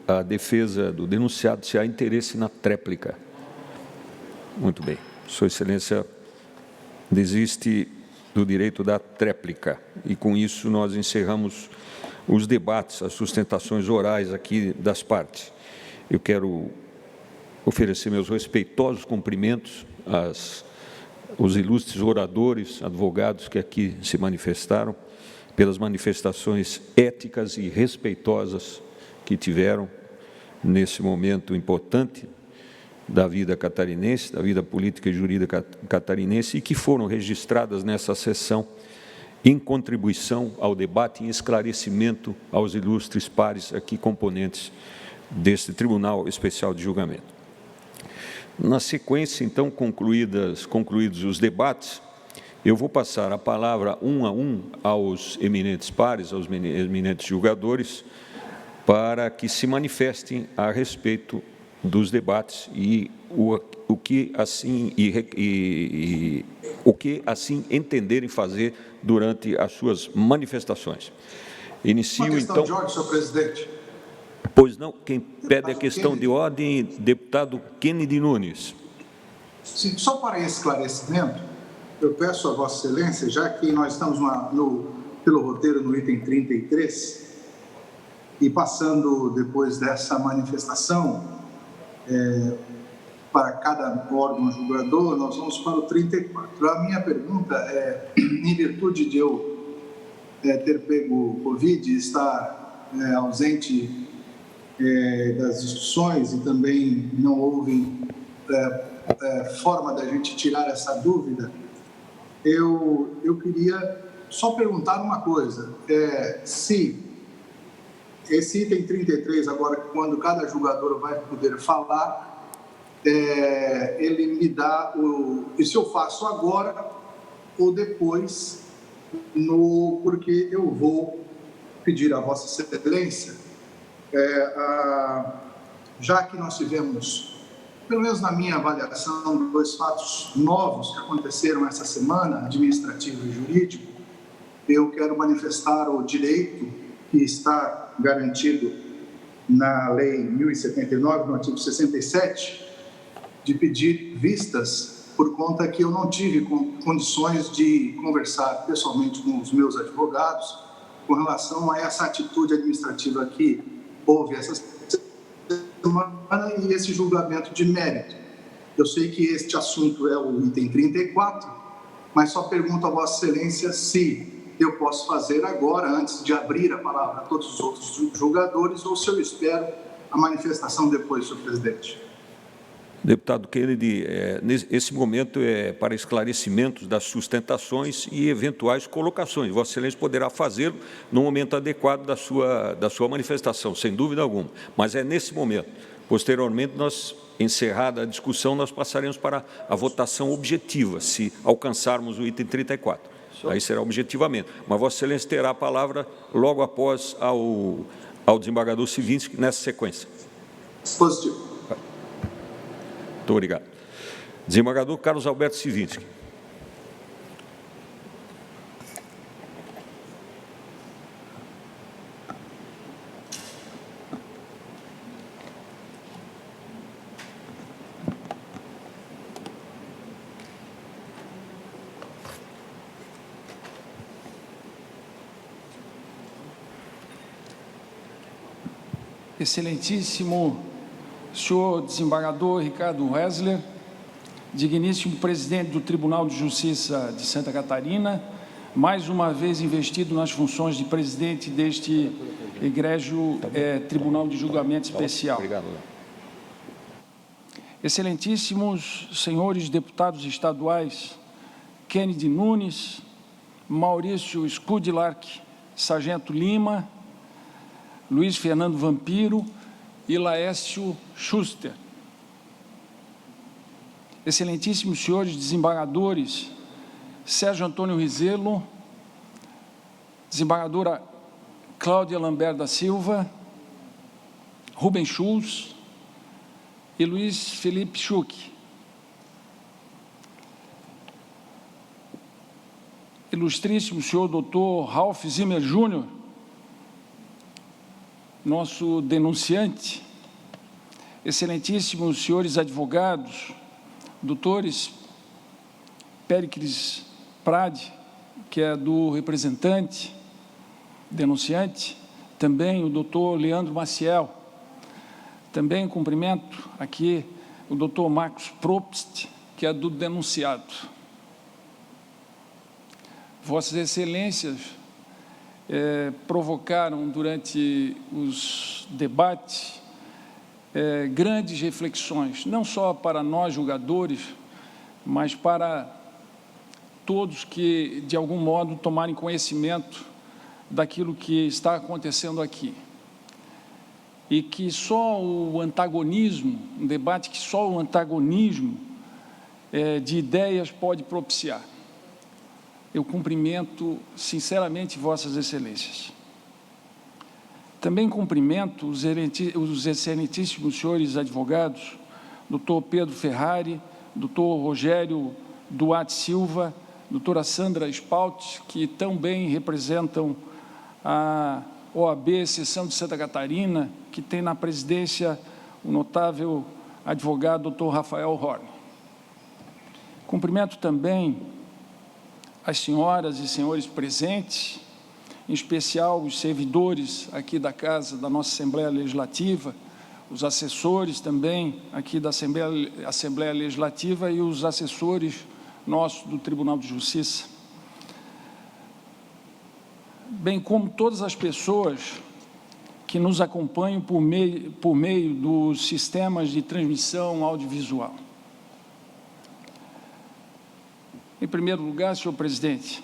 a defesa do denunciado se há interesse na tréplica. Muito bem. Sua Excelência desiste do direito da tréplica. E, com isso, nós encerramos os debates, as sustentações orais aqui das partes. Eu quero oferecer meus respeitosos cumprimentos aos ilustres oradores, advogados que aqui se manifestaram, pelas manifestações éticas e respeitosas que tiveram nesse momento importante da vida catarinense, da vida política e jurídica catarinense, e que foram registradas nessa sessão em contribuição ao debate e esclarecimento aos ilustres pares aqui componentes deste Tribunal Especial de Julgamento. Na sequência, então, concluídos os debates, eu vou passar a palavra a um aos eminentes pares, aos eminentes julgadores, para que se manifestem a respeito dos debates e o que assim entenderem fazer durante as suas manifestações. Inicio, então... de ordem, senhor presidente. Pois não, quem pede a questão de ordem, deputado Kennedy Nunes. Sim, só para esclarecimento, eu peço a Vossa Excelência, já que nós estamos pelo roteiro no item 33, e passando depois dessa manifestação, para cada órgão julgador, nós vamos para o 34. A minha pergunta é, em virtude de eu ter pego Covid e estar ausente das discussões e também não houve forma da gente tirar essa dúvida, eu queria só perguntar uma coisa, se esse item 33, agora, quando cada julgador vai poder falar, ele me dá e se eu faço agora ou depois, porque eu vou pedir a Vossa Excelência, já que nós tivemos, pelo menos na minha avaliação, 2 fatos novos que aconteceram essa semana, administrativo e jurídico, eu quero manifestar o direito que está garantido na Lei 1079, no artigo 67, de pedir vistas, por conta que eu não tive condições de conversar pessoalmente com os meus advogados com relação a essa atitude administrativa que houve essa semana e esse julgamento de mérito. Eu sei que este assunto é o item 34, mas só pergunto a Vossa Excelência se eu posso fazer agora, antes de abrir a palavra a todos os outros julgadores, ou se eu espero a manifestação depois, senhor presidente. Deputado Kennedy, esse momento é para esclarecimentos das sustentações e eventuais colocações. Vossa Excelência poderá fazê-lo no momento adequado da sua manifestação, sem dúvida alguma. Mas é nesse momento. Posteriormente, encerrada a discussão, nós passaremos para a votação objetiva, se alcançarmos o item 34. Aí será objetivamente. Mas Vossa Excelência terá a palavra logo após ao desembargador Sivinski, nessa sequência. Positivo. Muito obrigado. Desembargador Carlos Alberto Sivinski. Excelentíssimo senhor desembargador Ricardo Wessler, digníssimo presidente do Tribunal de Justiça de Santa Catarina, mais uma vez investido nas funções de presidente deste egrégio Tribunal de Julgamento Especial. Obrigado. Excelentíssimos senhores deputados estaduais Kennedy Nunes, Maurício Skudlark, Sargento Lima, Luiz Fernando Vampiro e Laércio Schuster. Excelentíssimos senhores desembargadores Sérgio Antônio Rizelo, desembargadora Cláudia Lambert da Silva, Rubens Schulz e Luiz Felipe Schuch. Ilustríssimo senhor doutor Ralph Zimmer Júnior, nosso denunciante, excelentíssimos senhores advogados, doutores Péricles Prade, que é do representante, denunciante, também o doutor Leandro Maciel, também cumprimento aqui o doutor Marcos Probst, que é do denunciado. Vossas Excelências provocaram durante os debates grandes reflexões, não só para nós julgadores, mas para todos que, de algum modo, tomarem conhecimento daquilo que está acontecendo aqui. E que só o antagonismo, um debate que só o antagonismo de ideias pode propiciar. Eu cumprimento, sinceramente, Vossas Excelências. Também cumprimento os excelentíssimos senhores advogados, doutor Pedro Ferrari, doutor Rogério Duarte Silva, doutora Sandra Spalt, que tão bem representam a OAB, Seção de Santa Catarina, que tem na presidência o notável advogado doutor Rafael Horn. Cumprimento também as senhoras e senhores presentes, em especial os servidores aqui da Casa, da nossa Assembleia Legislativa, os assessores também aqui da Assembleia Legislativa e os assessores nossos do Tribunal de Justiça, bem como todas as pessoas que nos acompanham por meio dos sistemas de transmissão audiovisual. Em primeiro lugar, senhor presidente,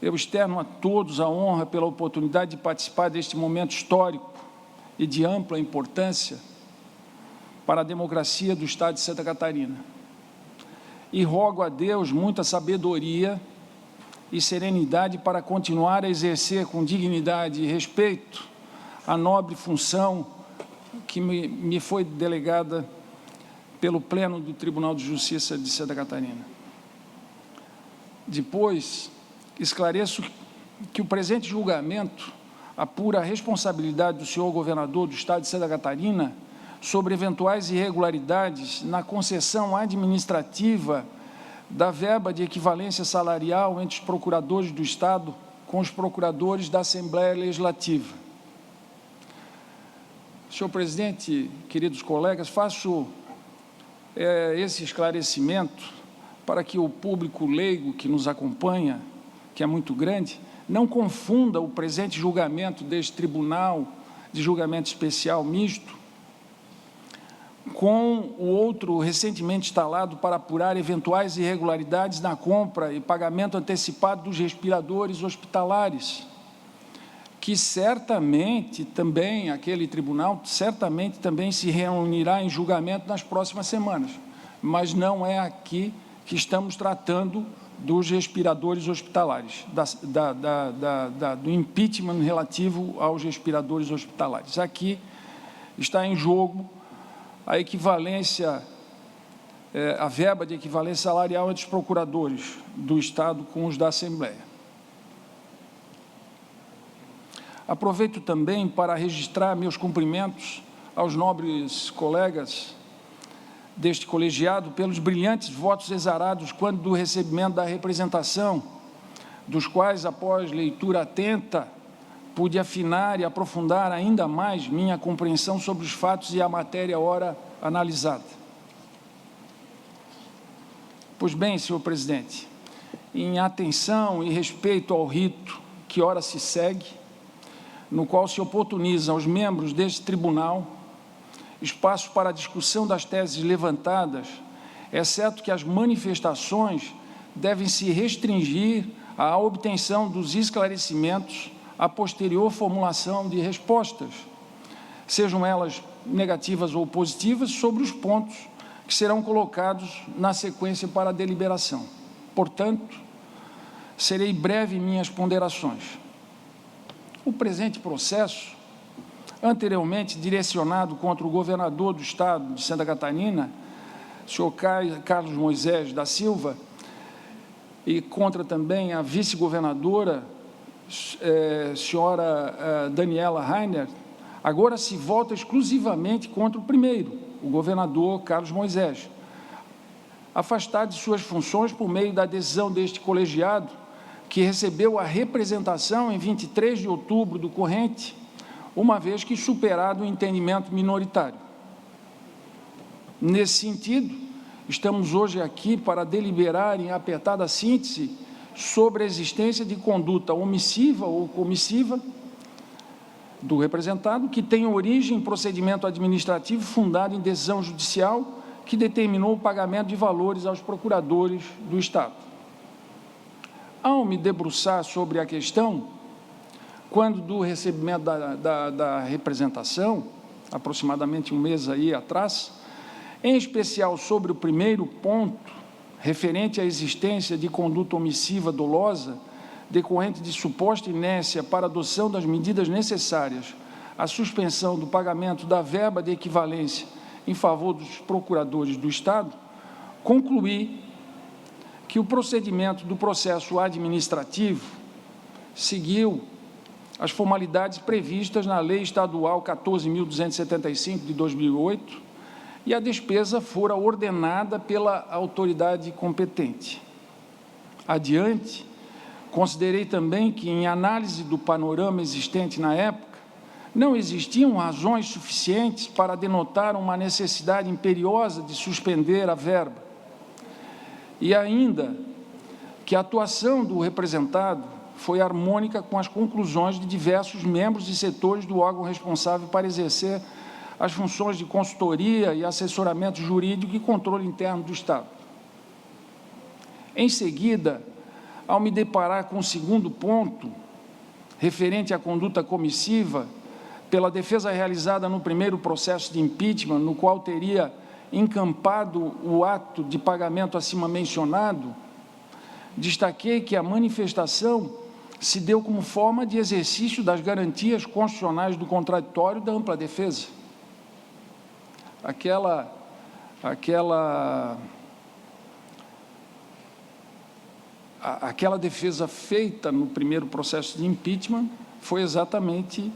eu externo a todos a honra pela oportunidade de participar deste momento histórico e de ampla importância para a democracia do Estado de Santa Catarina. E rogo a Deus muita sabedoria e serenidade para continuar a exercer com dignidade e respeito a nobre função que me foi delegada pelo Pleno do Tribunal de Justiça de Santa Catarina. Depois, esclareço que o presente julgamento apura a responsabilidade do senhor governador do Estado de Santa Catarina sobre eventuais irregularidades na concessão administrativa da verba de equivalência salarial entre os procuradores do Estado com os procuradores da Assembleia Legislativa. Senhor presidente, queridos colegas, faço esse esclarecimento para que o público leigo que nos acompanha, que é muito grande, não confunda o presente julgamento deste Tribunal de Julgamento Especial Misto com o outro recentemente instalado para apurar eventuais irregularidades na compra e pagamento antecipado dos respiradores hospitalares, que certamente também, aquele tribunal, certamente também se reunirá em julgamento nas próximas semanas, mas não é aqui que estamos tratando dos respiradores hospitalares, do impeachment relativo aos respiradores hospitalares. Aqui está em jogo a equivalência, a verba de equivalência salarial entre os procuradores do Estado com os da Assembleia. Aproveito também para registrar meus cumprimentos aos nobres colegas deste colegiado pelos brilhantes votos exarados quando do recebimento da representação, dos quais, após leitura atenta, pude afinar e aprofundar ainda mais minha compreensão sobre os fatos e a matéria ora analisada. Pois bem, senhor presidente, em atenção e respeito ao rito que ora se segue, no qual se oportuniza aos membros deste tribunal espaço para a discussão das teses levantadas, exceto que as manifestações devem se restringir à obtenção dos esclarecimentos a posterior formulação de respostas, sejam elas negativas ou positivas, sobre os pontos que serão colocados na sequência para a deliberação. Portanto, serei breve em minhas ponderações. O presente processo, anteriormente direcionado contra o governador do Estado de Santa Catarina, senhor Carlos Moisés da Silva, e contra também a vice-governadora, senhora Daniela Rainer, agora se volta exclusivamente contra o primeiro, o governador Carlos Moisés, afastado de suas funções por meio da decisão deste colegiado, que recebeu a representação em 23 de outubro do corrente, uma vez que superado o entendimento minoritário. Nesse sentido, estamos hoje aqui para deliberar em apertada síntese sobre a existência de conduta omissiva ou comissiva do representado, que tem origem em procedimento administrativo fundado em decisão judicial que determinou o pagamento de valores aos procuradores do Estado. Ao me debruçar sobre a questão, quando do recebimento da representação, aproximadamente um mês aí atrás, em especial sobre o primeiro ponto, referente à existência de conduta omissiva dolosa, decorrente de suposta inércia para a adoção das medidas necessárias à suspensão do pagamento da verba de equivalência em favor dos procuradores do Estado, concluí que o procedimento do processo administrativo seguiu as formalidades previstas na Lei Estadual 14.275, de 2008, e a despesa fora ordenada pela autoridade competente. Adiante, considerei também que, em análise do panorama existente na época, não existiam razões suficientes para denotar uma necessidade imperiosa de suspender a verba, e ainda que a atuação do representado foi harmônica com as conclusões de diversos membros e setores do órgão responsável para exercer as funções de consultoria e assessoramento jurídico e controle interno do Estado. Em seguida, ao me deparar com o segundo ponto, referente à conduta comissiva, pela defesa realizada no primeiro processo de impeachment, no qual teria encampado o ato de pagamento acima mencionado, destaquei que a manifestação se deu como forma de exercício das garantias constitucionais do contraditório da ampla defesa. Aquela defesa feita no primeiro processo de impeachment foi exatamente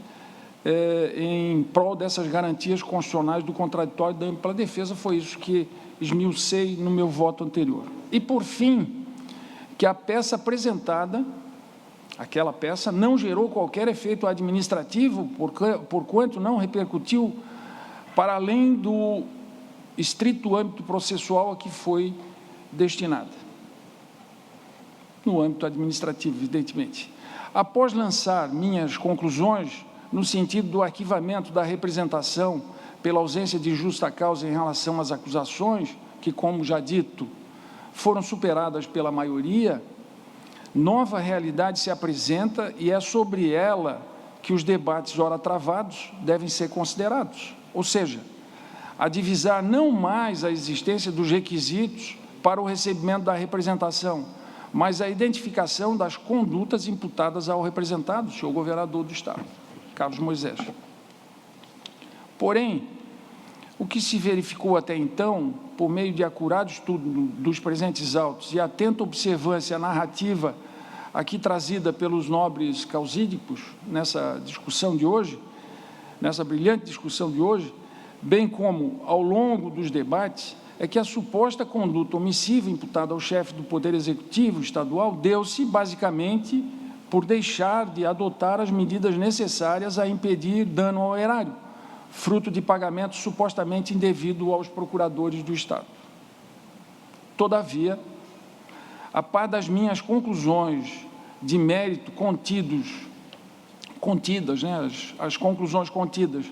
em prol dessas garantias constitucionais do contraditório da ampla defesa. Foi isso que esmiucei no meu voto anterior. E, por fim, que a peça apresentada, aquela peça, não gerou qualquer efeito administrativo, porquanto não repercutiu para além do estrito âmbito processual a que foi destinada, no âmbito administrativo, evidentemente. Após lançar minhas conclusões no sentido do arquivamento da representação pela ausência de justa causa em relação às acusações, que, como já dito, foram superadas pela maioria, nova realidade se apresenta e é sobre ela que os debates ora travados devem ser considerados. Ou seja, a divisar não mais a existência dos requisitos para o recebimento da representação, mas a identificação das condutas imputadas ao representado, o senhor governador do Estado, Carlos Moisés. Porém, o que se verificou até então, por meio de acurado estudo dos presentes autos e atenta observância à narrativa aqui trazida pelos nobres causídicos nessa discussão de hoje, nessa brilhante discussão de hoje, bem como ao longo dos debates, é que a suposta conduta omissiva imputada ao chefe do Poder Executivo estadual deu-se, basicamente, por deixar de adotar as medidas necessárias a impedir dano ao erário, fruto de pagamento supostamente indevido aos procuradores do Estado. Todavia, a par das minhas conclusões de mérito contidas, né, as conclusões contidas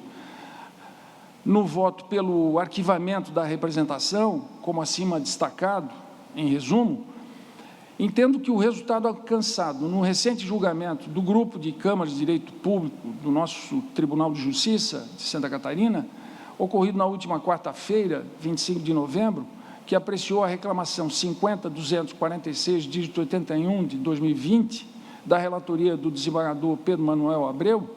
no voto pelo arquivamento da representação, como acima destacado, em resumo, entendo que o resultado alcançado no recente julgamento do Grupo de Câmaras de Direito Público do nosso Tribunal de Justiça de Santa Catarina, ocorrido na última quarta-feira, 25 de novembro, que apreciou a reclamação 50.246, dígito 81, de 2020, da relatoria do desembargador Pedro Manuel Abreu,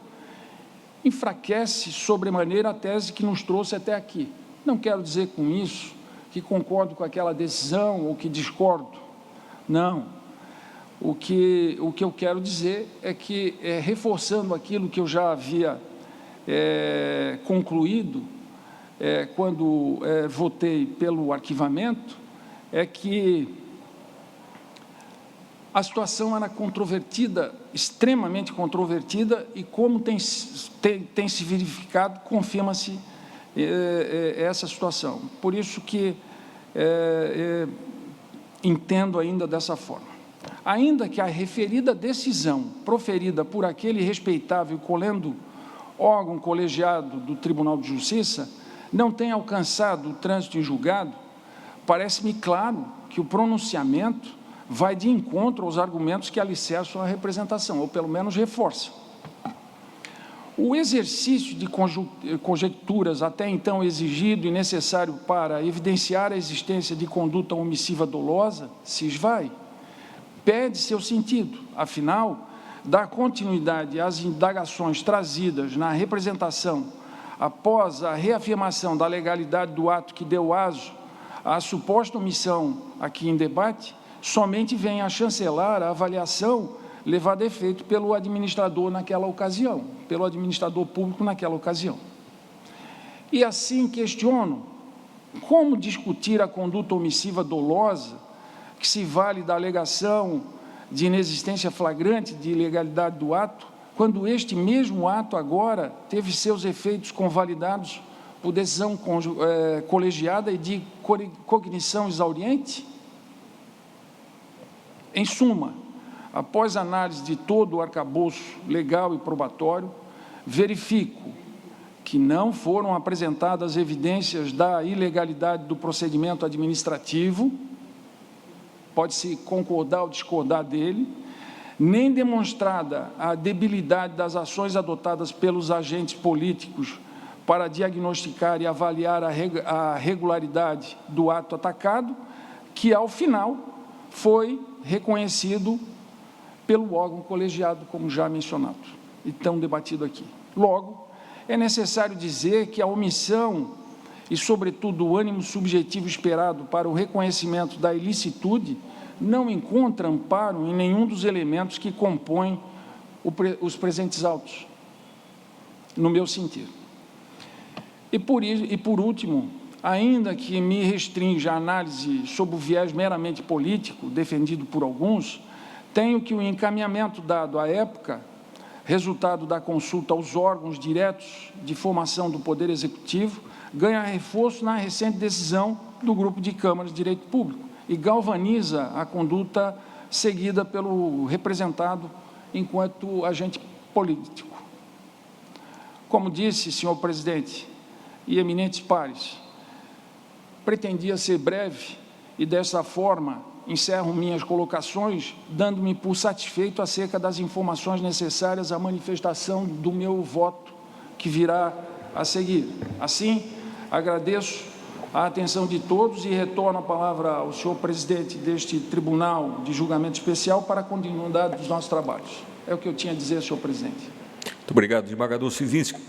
enfraquece sobremaneira a tese que nos trouxe até aqui. Não quero dizer com isso que concordo com aquela decisão ou que discordo. Não. O que eu quero dizer é que, reforçando aquilo que eu já havia concluído, quando votei pelo arquivamento, é que a situação era controvertida, extremamente controvertida, e como tem se verificado, confirma-se essa situação. Por isso que entendo ainda dessa forma. Ainda que a referida decisão proferida por aquele respeitável e colendo órgão colegiado do Tribunal de Justiça não tenha alcançado o trânsito em julgado, parece-me claro que o pronunciamento vai de encontro aos argumentos que alicerçam a representação, ou pelo menos reforçam. O exercício de conjecturas até então exigido e necessário para evidenciar a existência de conduta omissiva dolosa se esvai, perde seu sentido, afinal, dar continuidade às indagações trazidas na representação após a reafirmação da legalidade do ato que deu aso à suposta omissão aqui em debate, somente vem a chancelar a avaliação levada a efeito pelo administrador naquela ocasião, pelo administrador público naquela ocasião. E assim questiono como discutir a conduta omissiva dolosa, que se vale da alegação de inexistência flagrante de ilegalidade do ato, quando este mesmo ato agora teve seus efeitos convalidados por decisão colegiada e de cognição exauriente? Em suma, após análise de todo o arcabouço legal e probatório, verifico que não foram apresentadas evidências da ilegalidade do procedimento administrativo, pode-se concordar ou discordar dele, nem demonstrada a debilidade das ações adotadas pelos agentes políticos para diagnosticar e avaliar a regularidade do ato atacado, que, ao final, foi reconhecido pelo órgão colegiado, como já mencionado, e tão debatido aqui. Logo, é necessário dizer que a omissão e, sobretudo, o ânimo subjetivo esperado para o reconhecimento da ilicitude não encontra amparo em nenhum dos elementos que compõem os presentes autos, no meu sentido. E, por último, ainda que me restrinja a análise sob o viés meramente político, defendido por alguns, tenho que o encaminhamento dado à época, resultado da consulta aos órgãos diretos de formação do Poder Executivo, ganha reforço na recente decisão do Grupo de Câmaras de Direito Público e galvaniza a conduta seguida pelo representado enquanto agente político. Como disse, senhor presidente e eminentes pares, pretendia ser breve e, dessa forma, encerro minhas colocações, dando-me por satisfeito acerca das informações necessárias à manifestação do meu voto que virá a seguir. Assim, agradeço a atenção de todos e retorno a palavra ao senhor presidente deste Tribunal de Julgamento Especial para a continuidade dos nossos trabalhos. É o que eu tinha a dizer, senhor presidente. Muito obrigado, desembargador Civinski.